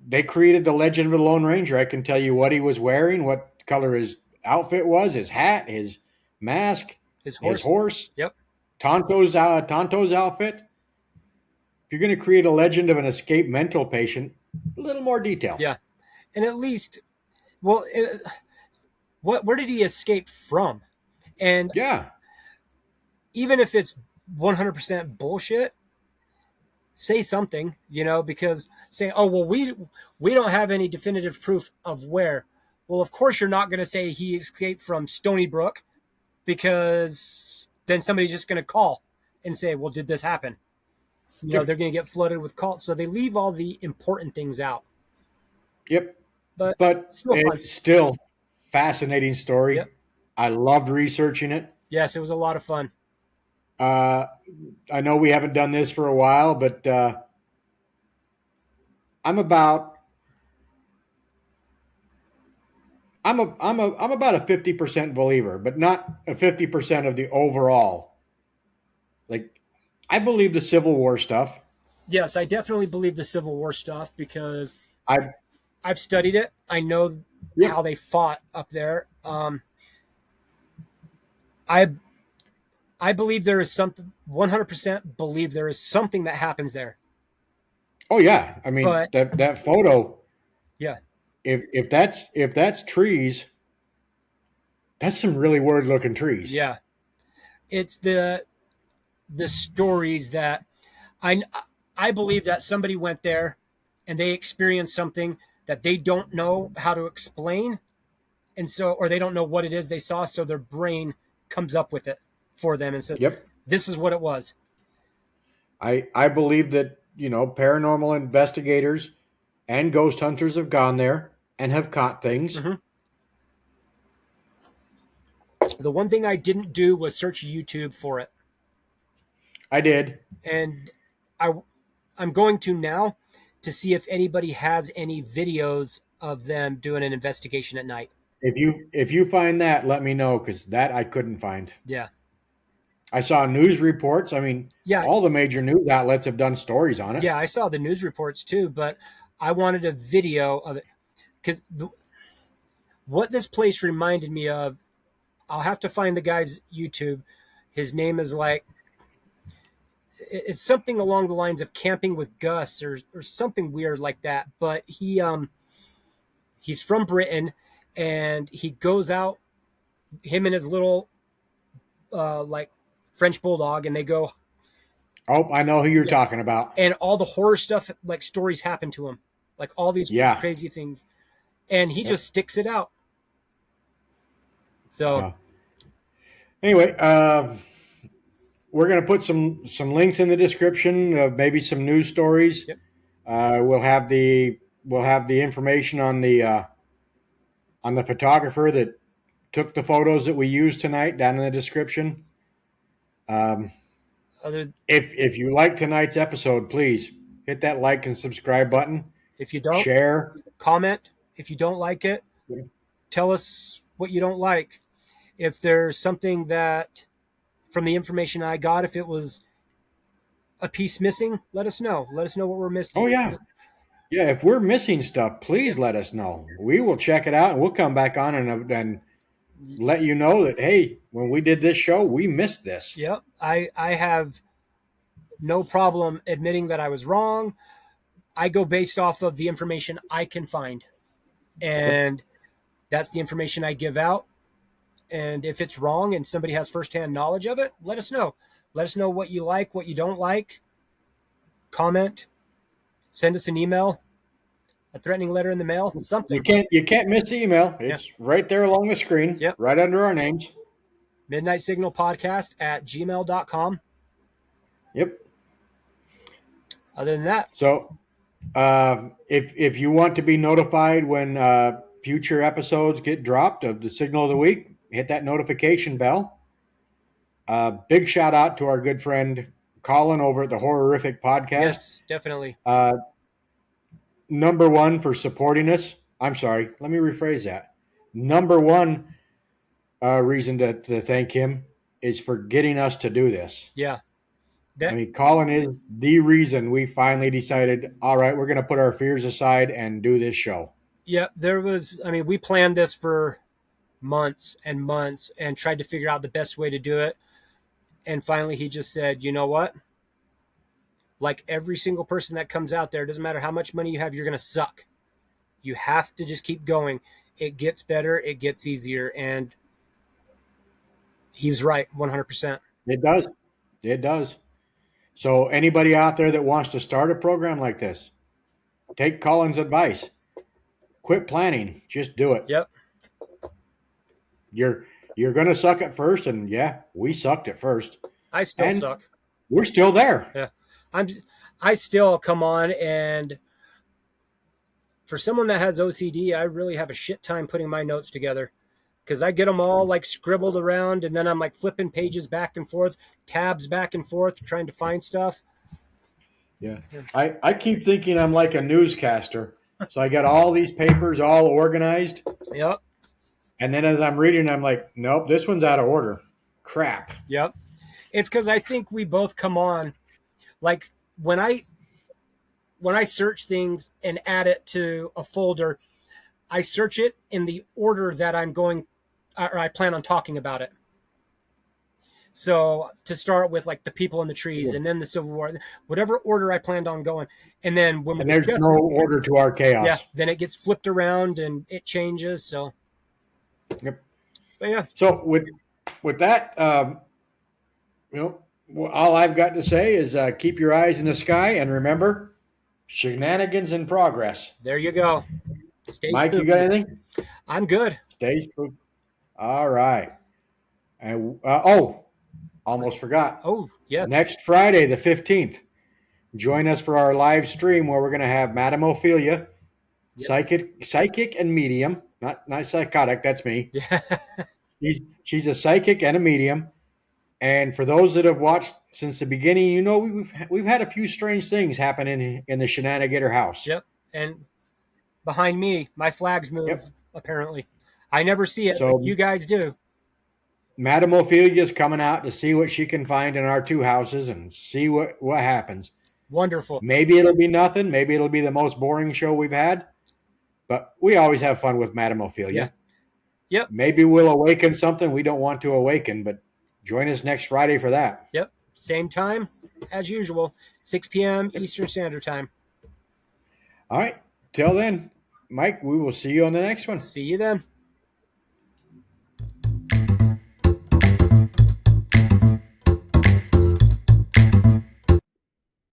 They created the Legend of the Lone Ranger. I can tell you what he was wearing, what color his outfit was, his hat, his mask, His his horse. horse, Yep. Tonto's outfit. If you're going to create a legend of an escaped mental patient, a little more detail. Yeah. And at least well, where did he escape from? And Yeah. even if it's 100% bullshit, say something, because saying, "Oh, well, we don't have any definitive proof of where." Well, of course you're not going to say he escaped from Stony Brook because then somebody's just going to call and say, "Well, did this happen?" Yep. They're going to get flooded with calls, so they leave all the important things out. Yep. But But still fun. it's still fascinating story. Yep. I loved researching it. Yes, it was a lot of fun. Uh, I know we haven't done this for a while, but I'm about I'm about a 50% believer, but not a 50% of the overall. Like I believe the Civil War stuff. Yes, I definitely believe the Civil War stuff because I I've studied it. I know Yep. how they fought up there. I I believe there is something. 100% believe there is something that happens there. Oh yeah. I mean But that photo. yeah, If that's trees, that's some really weird looking trees. yeah, it's the stories that I I believe that somebody went there and they experienced something that they don't know how to explain, and so or they don't know what it is they saw, so their brain comes up with it for them and says, Yep. "This is what it was." I believe that paranormal investigators and ghost hunters have gone there and have caught things. Mhm. The one thing I didn't do was search YouTube for it, I did. and I I'm going to now to see if anybody has any videos of them doing an investigation at night. If you find that, let me know because that I couldn't find. Yeah, I saw news reports. I mean, yeah, all the major news outlets have done stories on it. yeah. I saw the news reports too, but I wanted a video of it because what this place reminded me of. I'll have to find the guy's YouTube. His name is like it's something along the lines of camping with Gus or something weird like that. But he's from Britain and he goes out him and his little like French bulldog and they go Oh, I know who you're Yeah. talking about. And all the horror stuff, like stories happen to him, like all these Yeah. crazy things, and he Yep. just sticks it out. So, Uh, anyway, we're going to put some links in the description of maybe some news stories. yep. We'll have the information on the photographer that took the photos that we used tonight down in the description. Um, Other, if you like tonight's episode, please hit that like and subscribe button. if you don't, Share. comment. If you don't like it, tell us what you don't like. If there's something that, from the information I got, if it was a piece missing, let us know. Let us know what we're Oh missing. yeah, yeah. If we're missing stuff, please let us know. We will check it out and we'll come back on and let you know that hey, when we did this show, we missed this. Yep. I have no problem admitting that I was wrong. I go based off of the information I can find. Yep. And that's the information I give out. And if it's wrong and somebody has firsthand knowledge of it, let us know. Let us know what you like, what you don't like. Comment, send us an email, a threatening letter in the mail, something. You can't miss the email. It's right there along the screen, Yep. right under our names. Midnight Signal Podcast at gmail.com. Yep. Other than that, So if you want to be notified when future episodes get dropped of the Signal of the Week, hit that notification bell. Big shout out to our good friend Colin over at the Horrific Podcast. yes, definitely. Number one for supporting us. I'm sorry, let me rephrase that. Number one reason to thank him is for getting us to do this. Yeah. I mean, Colin is the reason we finally decided, all right, we're going to put our fears aside and do this show. Yeah, we planned this for months and months and tried to figure out the best way to do it. And finally, he just said, you know what? Like every single person that comes out there, doesn't matter how much money you have, you're going to suck. You have to just keep going. It gets better. It gets easier. And he was right, 100%. It does. It does. So anybody out there that wants to start a program like this, take Colin's advice. Quit planning. Just do it. Yep. You're going to suck at first, and yeah, we sucked at first. I still And suck. we're still there. Yeah. I still come on, and for someone that has OCD, I really have a shit time putting my notes together because I get them all like scribbled around, and then I'm like flipping pages back and forth, tabs back and forth, trying to find stuff. Yeah. I keep thinking I'm like a newscaster. So I got all these papers all organized. Yep. And then as I'm reading, I'm like, nope, this one's out of order. Crap. Yep. It's because I think we both come on, like when I search things and add it to a folder, I search it in the order that I'm going, or I plan on talking about it. So to start with, like the people in the trees, and then the Civil War, whatever order I planned on going, and then when we there's no order to our chaos. yeah, then it gets flipped around and it changes. So, Yep. but yeah, So with that, all I've got to say is keep your eyes in the sky and remember, shenanigans in progress. there you go. Stay Mike, spooky. you got anything? I'm good. Stay spooky. All right. And almost forgot. Oh yes. Next Friday, the 15th, join us for our live stream where we're going to have Madame Ophelia, psychic and medium. Not psychotic. That's me. Yeah. She's a psychic and a medium. And for those that have watched since the beginning, you know we've had a few strange things happen in the Shenanigator house. Yep. And behind me, my flags move. Yep. Apparently, I never see it, So- but you guys do. Madame Ophelia is coming out to see what she can find in our two houses and see what happens. Wonderful. Maybe it'll be nothing. Maybe it'll be the most boring show we've had. But we always have fun with Madame Ophelia. Yeah. Yep. Maybe we'll awaken something we don't want to awaken, but join us next Friday for that. Yep. Same time as usual, 6 p.m. Eastern Standard Time. All right. Till then, Mike, we will see you on the next one. See you then.